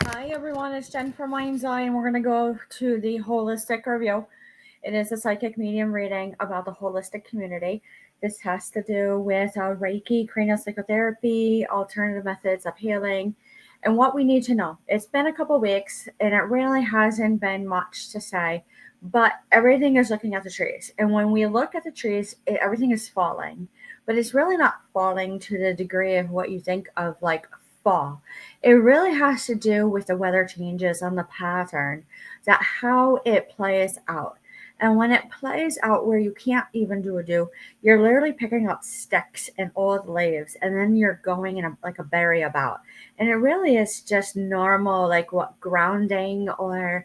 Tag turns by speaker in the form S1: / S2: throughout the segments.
S1: Hi everyone, it's Jen from Mind's Eye, and we're going to go to the Holistic Review. It is a psychic medium reading about the holistic community. This has to do with Reiki, cranial psychotherapy, alternative methods of healing, and what we need to know. It's been a couple weeks, and it really hasn't been much to say, but everything is looking at the trees. And when we look at the trees, everything is falling, but it's really not falling to the degree of what you think of like fall. It really has to do with the weather changes and the pattern, that how it plays out. And when it plays out where you can't even do a do, you're literally picking up sticks and old leaves, and then you're going in like a berry about. And it really is just normal, like what grounding or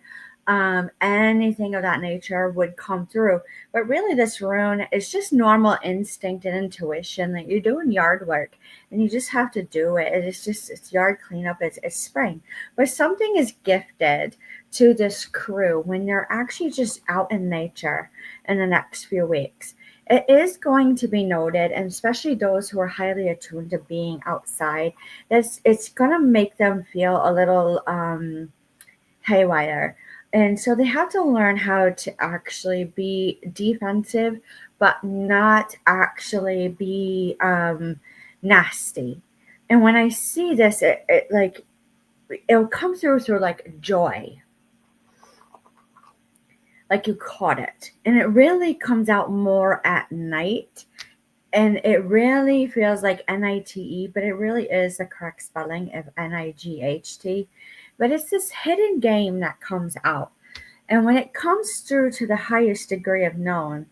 S1: anything of that nature would come through. But really, this rune is just normal instinct and intuition that you're doing yard work and you just have to do it. It's yard cleanup, it's spring. But something is gifted to this crew when they're actually just out in nature in the next few weeks. It is going to be noted, and especially those who are highly attuned to being outside, it's going to make them feel a little haywire. And so they have to learn how to actually be defensive, but not actually be nasty. And when I see this, it like it'll come through like joy, like you caught it, and it really comes out more at night. And it really feels like NITE, but it really is the correct spelling of NIGHT. But it's this hidden game that comes out. And when it comes through to the highest degree of known,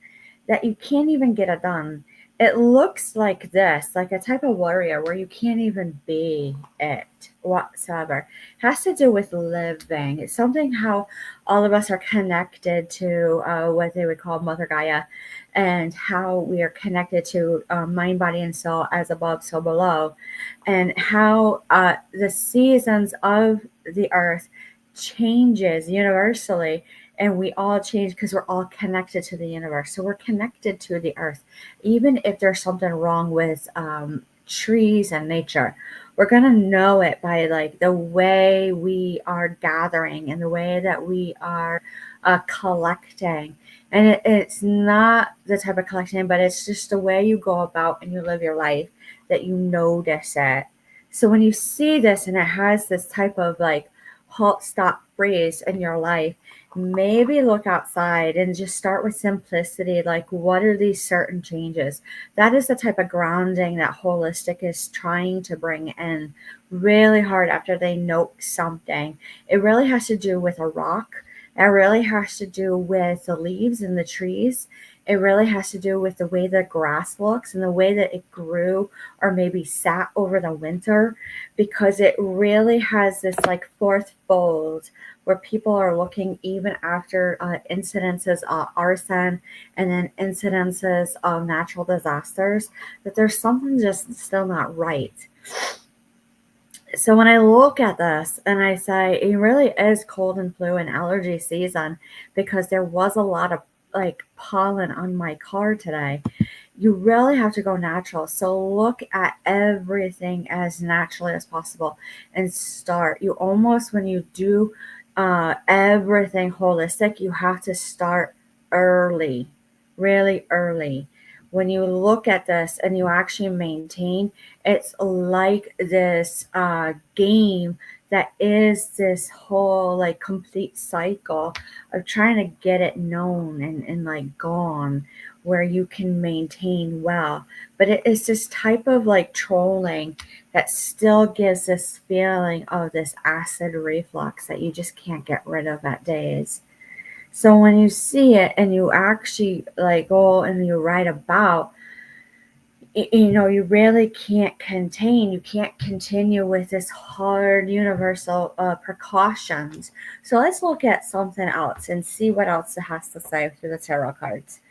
S1: that you can't even get it done, it looks like this, like a type of warrior where you can't even be it whatsoever. It has to do with living. It's something how all of us are connected to what they would call Mother Gaia, and how we are connected to mind, body, and soul, as above, so below, and how the seasons of the earth changes universally, and we all change because we're all connected to the universe. So we're connected to the earth. Even if there's something wrong with trees and nature, we're going to know it by like the way we are gathering and the way that we are collecting. And it's not the type of collecting, but it's just the way you go about and you live your life that you notice it. So when you see this and it has this type of like halt, stop, freeze in your life, maybe look outside and just start with simplicity. Like, what are these certain changes? That is the type of grounding that Holistic is trying to bring in really hard after they note something. It really has to do with a rock. It really has to do with the leaves and the trees. It really has to do with the way the grass looks and the way that it grew or maybe sat over the winter, because it really has this like fourth fold where people are looking even after incidences of arson and then incidences of natural disasters, that there's something just still not right. So when I look at this and I say it really is cold and flu and allergy season, because there was a lot of like pollen on my car today, you really have to go natural. So look at everything as naturally as possible and start. You almost, when you do everything holistic, you have to start early, really early. When you look at this and you actually maintain, it's like this game that is this whole like complete cycle of trying to get it known and like gone, where you can maintain well. But it is this type of like trolling that still gives this feeling of this acid reflux that you just can't get rid of at days. So when you see it and you actually like go and you write about, you know, you really can't contain, you can't continue with this hard universal precautions. So let's look at something else and see what else it has to say through the tarot cards.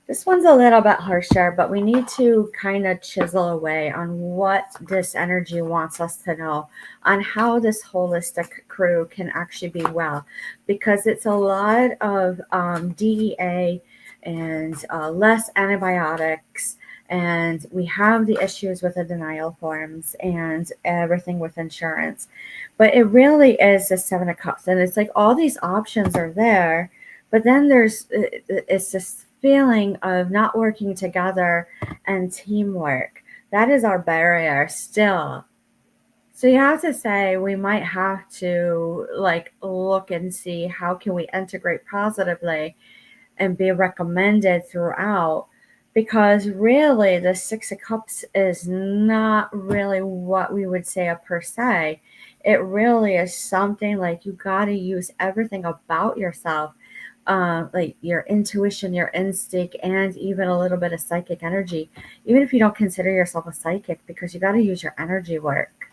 S1: This one's a little bit harsher, but we need to kind of chisel away on what this energy wants us to know on how this holistic crew can actually be well, because it's a lot of DEA and less antibiotics and we have the issues with the denial forms and everything with insurance. But it really is the Seven of Cups, and it's like all these options are there, but then it's this feeling of not working together and teamwork. That is our barrier still. So you have to say we might have to like look and see how can we integrate positively and be recommended throughout, because really the Six of Cups is not really what we would say a per se. It really is something like you got to use everything about yourself, like your intuition, your instinct, and even a little bit of psychic energy, even if you don't consider yourself a psychic, because you got to use your energy work,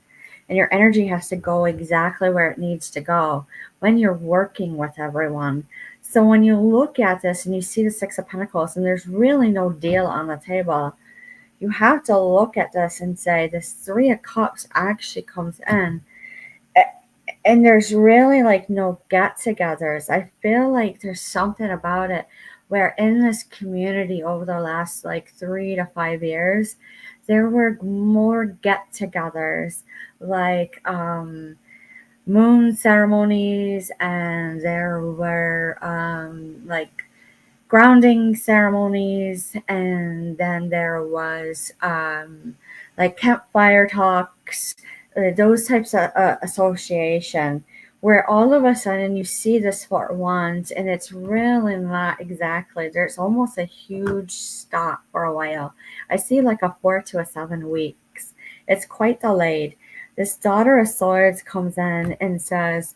S1: and your energy has to go exactly where it needs to go when you're working with everyone. So when you look at this and you see the Six of Pentacles and there's really no deal on the table, you have to look at this and say this Three of Cups actually comes in, and there's really like no get-togethers. I feel like there's something about it where in this community over the last like 3 to 5 years, there were more get-togethers, like moon ceremonies, and there were like grounding ceremonies, and then there was like campfire talks, those types of association, where all of a sudden you see this Four of Wands, and it's really not exactly, there's almost a huge stop for a while. I see like a 4 to 7 weeks. It's quite delayed. This Daughter of Swords comes in and says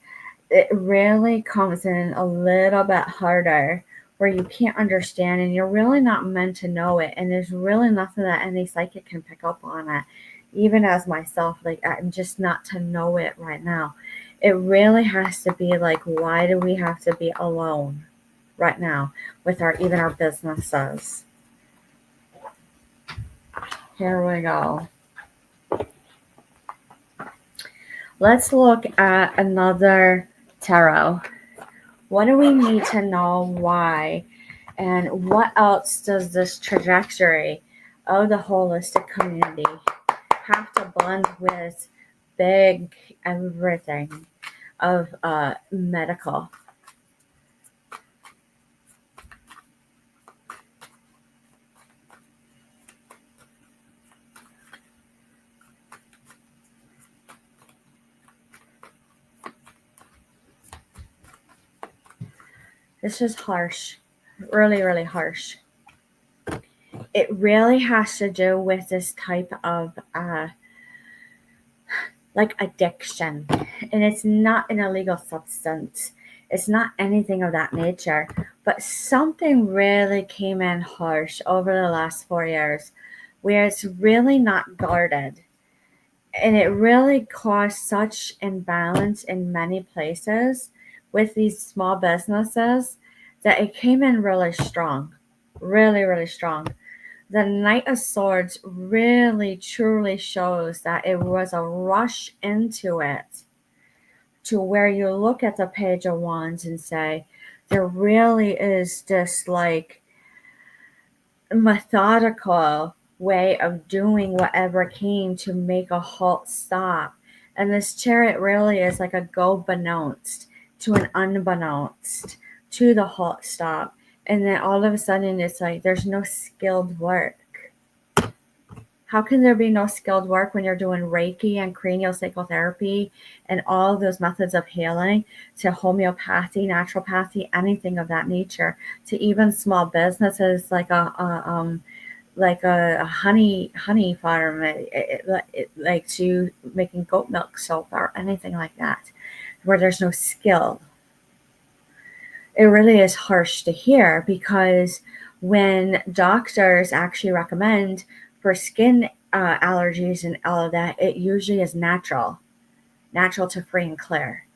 S1: it really comes in a little bit harder, where you can't understand and you're really not meant to know it, and there's really nothing that any psychic can pick up on it, even as myself, like I'm just not to know it right now. It really has to be like, why do we have to be alone right now with our even our businesses? Here we go. Let's look at another tarot. What do we need to know? Why? And what else does this trajectory of the holistic community have to blend with big everything of medical? This is harsh, really, really harsh. It really has to do with this type of like addiction, and it's not an illegal substance. It's not anything of that nature, but something really came in harsh over the last 4 years, where it's really not guarded, and it really caused such imbalance in many places with these small businesses that it came in really strong, really, really strong. The Knight of Swords really truly shows that it was a rush into it, to where you look at the Page of Wands and say, there really is this like methodical way of doing whatever came to make a halt stop. And this Chariot really is like a go beknownst to an unbeknownst to the halt stop. And then all of a sudden it's like there's no skilled work. How can there be no skilled work when you're doing Reiki and cranial psychotherapy and all those methods of healing, to homeopathy, naturopathy, anything of that nature, to even small businesses like a honey farm, like to making goat milk soap or anything like that, where there's no skill. It really is harsh to hear, because when doctors actually recommend for skin allergies and all of that, it usually is natural to free and clear.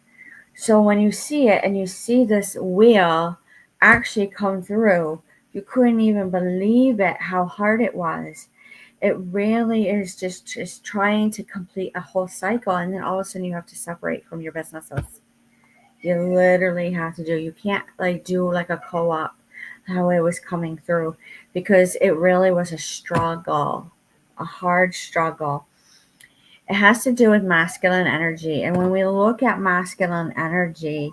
S1: So when you see it and you see this wheel actually come through, you couldn't even believe it, how hard it was. It really is just trying to complete a whole cycle, and then all of a sudden you have to separate from your businesses. You literally have to do. You can't like do like a co-op how it was coming through, because it really was a struggle, a hard struggle. It has to do with masculine energy. And when we look at masculine energy,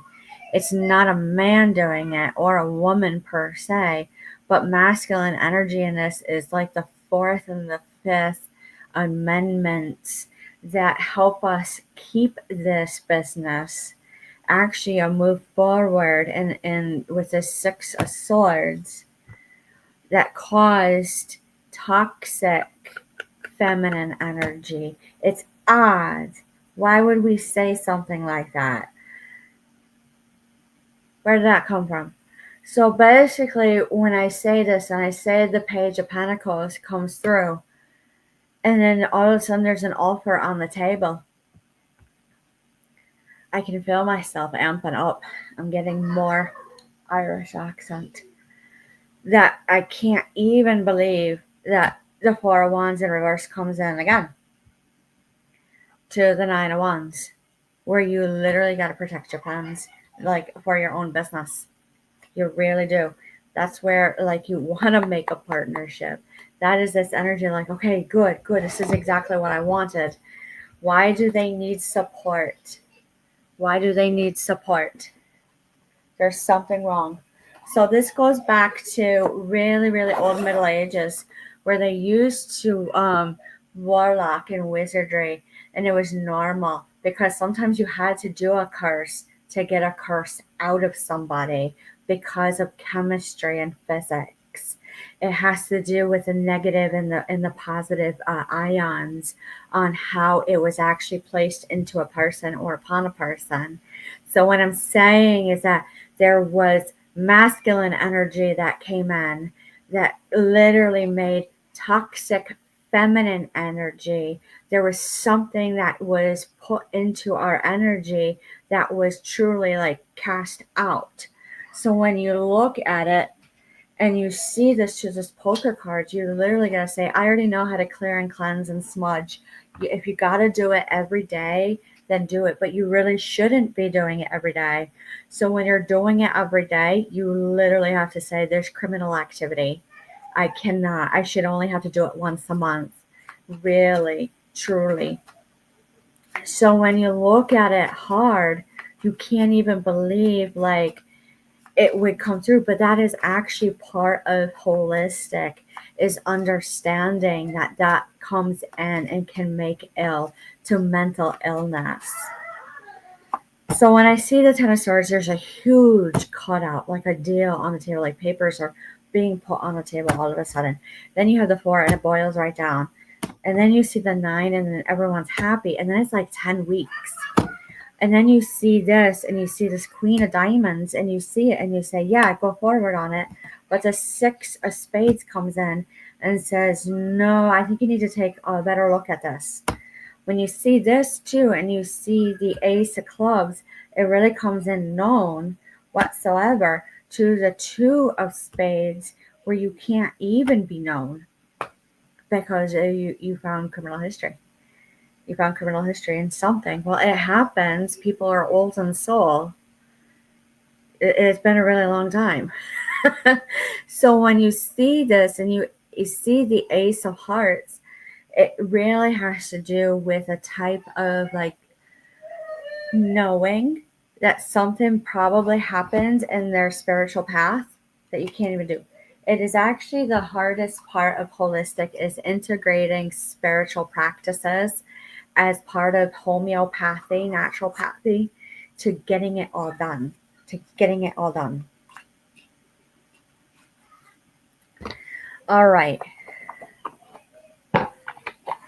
S1: it's not a man doing it or a woman per se, but masculine energy in this is like the fourth and the fifth amendments that help us keep this business actually move forward, and with the Six of Swords that caused toxic feminine energy. It's odd. Why would we say something like that? Where did that come from? So basically, when I say this and I say the Page of Pentacles comes through, and then all of a sudden there's an offer on the table, I can feel myself amping up. I'm getting more Irish accent. That I can't even believe that the Four of Wands in reverse comes in again to the Nine of Wands, where you literally got to protect your plans, like for your own business. You really do. That's where, like, you want to make a partnership. That is this energy, like, okay, good. This is exactly what I wanted. Why do they need support? Why do they need support? There's something wrong. So this goes back to really, really old Middle Ages, where they used to warlock and wizardry, and it was normal because sometimes you had to do a curse to get a curse out of somebody because of chemistry and physics. It has to do with the negative and the positive ions on how it was actually placed into a person or upon a person. So what I'm saying is that there was masculine energy that came in that literally made toxic feminine energy. There was something that was put into our energy that was truly like cast out. So when you look at it and you see this to this poker card, you're literally going to say, I already know how to clear and cleanse and smudge. If you got to do it every day, then do it. But you really shouldn't be doing it every day. So when you're doing it every day, you literally have to say, there's criminal activity. I cannot. I should only have to do it once a month. Really, truly. So when you look at it hard, you can't even believe, like, it would come through. But that is actually part of holistic, is understanding that that comes in and can make ill to mental illness. So when I see the Ten of Swords, there's a huge cutout, like a deal on the table, like papers are being put on the table all of a sudden. Then you have the Four and it boils right down. And then you see the Nine and then everyone's happy. And then it's like 10 weeks. And then you see this and you see this Queen of Diamonds and you see it and you say, yeah, go forward on it. But the Six of Spades comes in and says, no, I think you need to take a better look at this. When you see this too and you see the Ace of Clubs, it really comes in known whatsoever to the Two of Spades, where you can't even be known because you found criminal history. You found criminal history in something. Well, it happens. People are old in soul. It's been a really long time. So when you see this and you see the Ace of Hearts, it really has to do with a type of like knowing that something probably happened in their spiritual path that you can't even do. It is actually the hardest part of holistic, is integrating spiritual practices as part of homeopathy, naturopathy, to getting it all done. All right.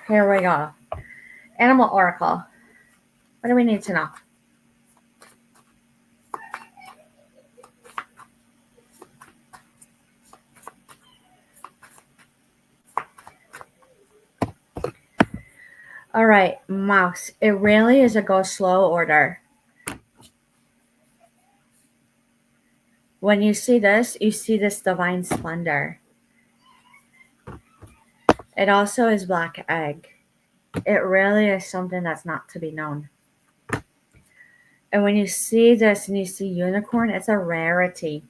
S1: Here we go. Animal Oracle. What do we need to know? All right, Mouse. It really is a go slow order. When you see this divine splendor. It also is black egg. It really is something that's not to be known. And when you see this and you see unicorn, it's a rarity.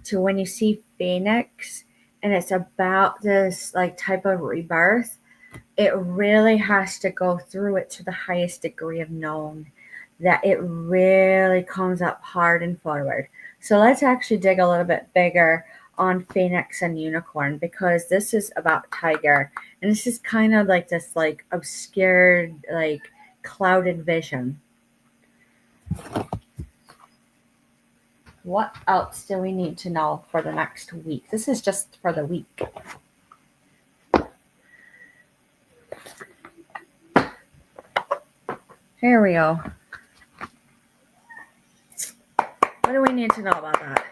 S1: to when you see Phoenix and it's about this like type of rebirth, it really has to go through it to the highest degree of known, that it really comes up hard and forward. So let's actually dig a little bit bigger on Phoenix and Unicorn, because this is about Tiger, and this is kind of like this like obscured, like clouded vision. What else do we need to know for the next week? This is just for the week. Here we go. What do we need to know about that?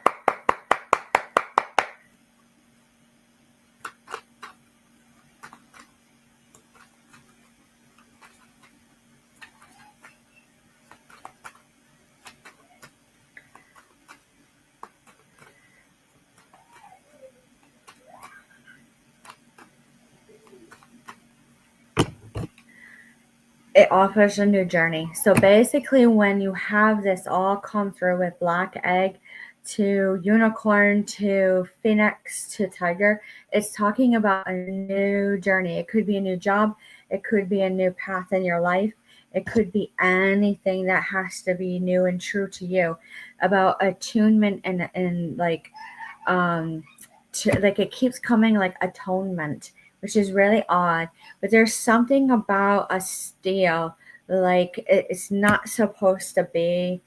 S1: It offers a new journey. So basically, when you have this all come through with Black Egg to Unicorn to Phoenix to Tiger, it's talking about a new journey. It could be a new job, it could be a new path in your life, it could be anything that has to be new and true to you, about attunement and like like it keeps coming like atonement, which is really odd. But there's something about a steel, like it's not supposed to be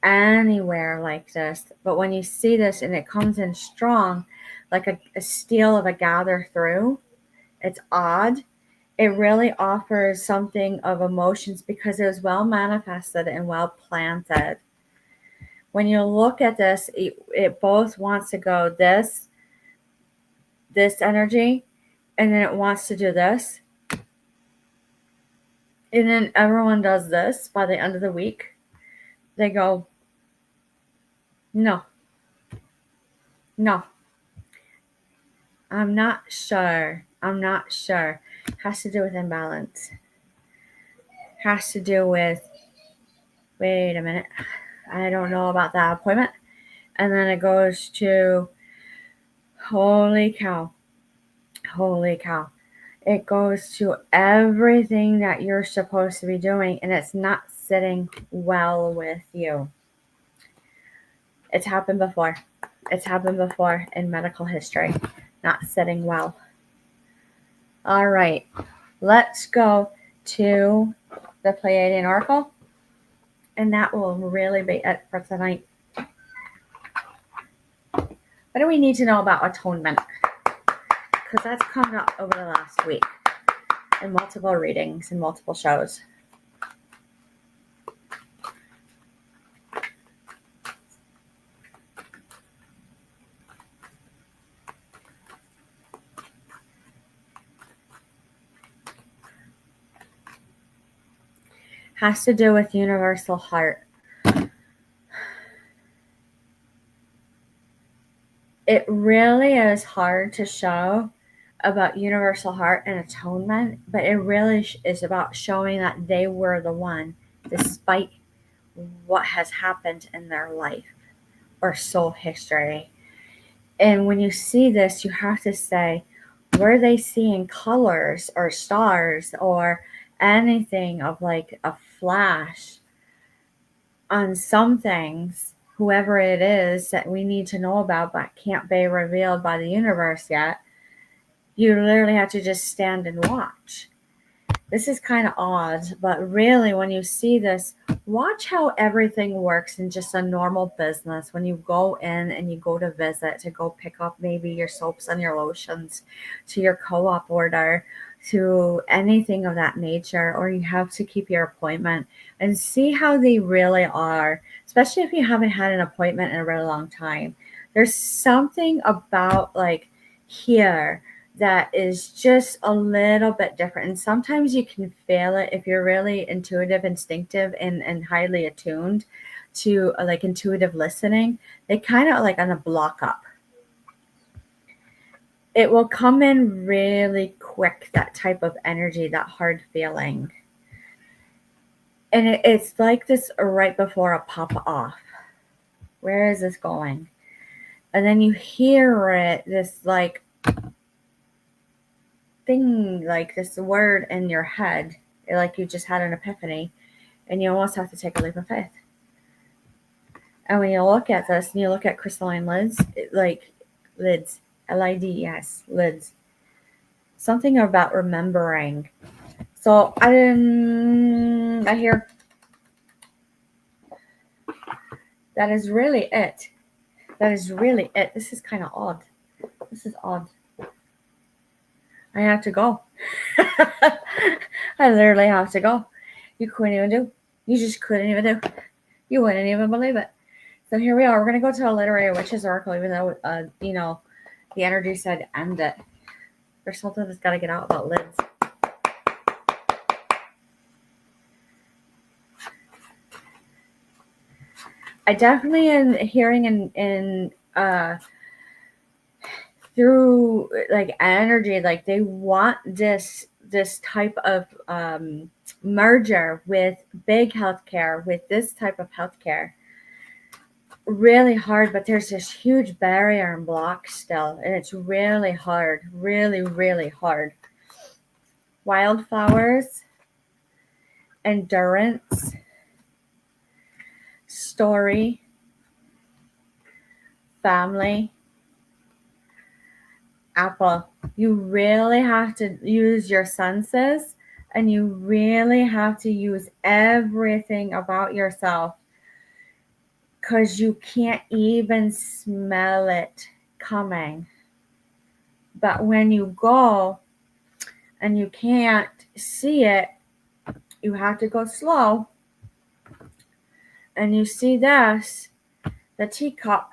S1: anywhere like this. But when you see this and it comes in strong, like a steel of a gather through, it's odd. It really offers something of emotions because it was well manifested and well planted. When you look at this, it both wants to go this energy, and then it wants to do this, and then everyone does this. By the end of the week, they go, no, I'm not sure, has to do with imbalance, has to do with, wait a minute, I don't know about that appointment. And then it goes to, holy cow, it goes to everything that you're supposed to be doing, and it's not sitting well with you. It's happened before. In medical history, not sitting well. All right, let's go to the Pleiadian Oracle, and that will really be it for tonight. What do we need to know about atonement? Because that's come up over the last week in multiple readings and multiple shows. Has to do with universal heart. It really is hard to show about universal heart and atonement, but it really is about showing that they were the one, despite what has happened in their life or soul history. And when you see this, you have to say, were they seeing colors or stars or anything of like a flash on some things, whoever it is that we need to know about but can't be revealed by the universe yet? You literally have to just stand and watch. This is kind of odd, but really when you see this, watch how everything works in just a normal business. When you go in and you go to visit, to go pick up maybe your soaps and your lotions, to your co-op order, to anything of that nature, or you have to keep your appointment, and see how they really are, especially if you haven't had an appointment in a really long time. There's something about like here that is just a little bit different. And sometimes you can feel it if you're really intuitive, instinctive, and highly attuned to like intuitive listening. They kind of like on a block up. It will come in really quick, that type of energy, that hard feeling. And it's like this right before a pop off. Where is this going? and then you hear it, this like thing, like this word in your head, like you just had an epiphany, and you almost have to take a leap of faith. And when you look at this and you look at crystalline lids, like lids, LIDS, lids, something about remembering. So I hear that is really it. That is really it. This is kind of odd. This is odd. I have to go. I literally have to go. You couldn't even do. You just couldn't even do. You wouldn't even believe it. So here we are. We're going to go to a literary witch's oracle, even though, the energy said end it. There's something that's got to get out about lids. I definitely am hearing in through like energy, like they want this type of merger with big healthcare, with this type of healthcare. Really hard, but there's this huge barrier and block still, and it's really hard, really, really hard. Wildflowers, endurance, story, family, apple. You really have to use your senses, and you really have to use everything about yourself, because you can't even smell it coming. But when you go and you can't see it, you have to go slow. And you see this, the teacup.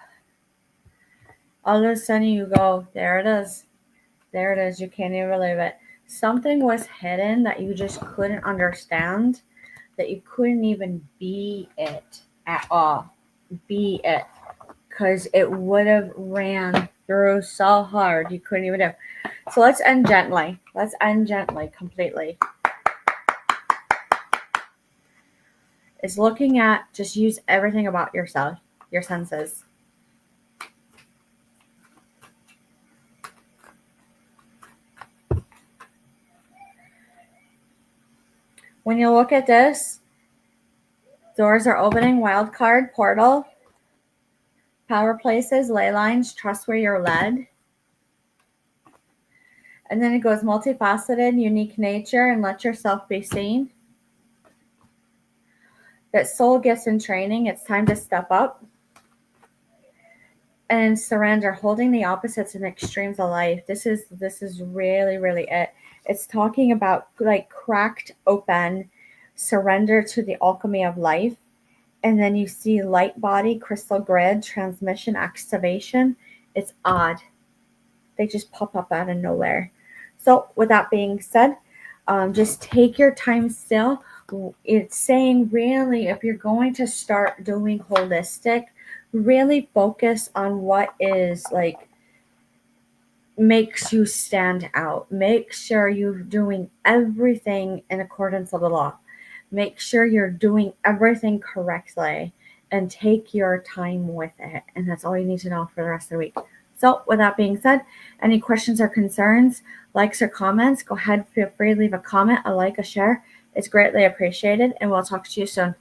S1: All of a sudden you go, there it is. There it is. You can't even believe it. Something was hidden that you just couldn't understand, that you couldn't even be it at all. Be it. Because it would have ran through so hard you couldn't even do. So let's end gently. Let's end gently, completely. It's looking at, just use everything about yourself, your senses. When you look at this, doors are opening, wild card, portal, power places, ley lines, trust where you're led. And then it goes multifaceted, unique nature, and let yourself be seen. That soul gifts and training, it's time to step up. And surrender, holding the opposites and extremes of life. This is really, really it. It's talking about like cracked open, surrender to the alchemy of life. And then you see light body, crystal grid, transmission, activation. It's odd. They just pop up out of nowhere. So with that being said, just take your time still. It's saying really, if you're going to start doing holistic, really focus on what is like makes you stand out. Make sure you're doing everything in accordance with the law. Make sure you're doing everything correctly, and take your time with it. And that's all you need to know for the rest of the week. So with that being said, any questions or concerns, likes or comments, go ahead, feel free to leave a comment, a like, a share. It's greatly appreciated, and we'll talk to you soon.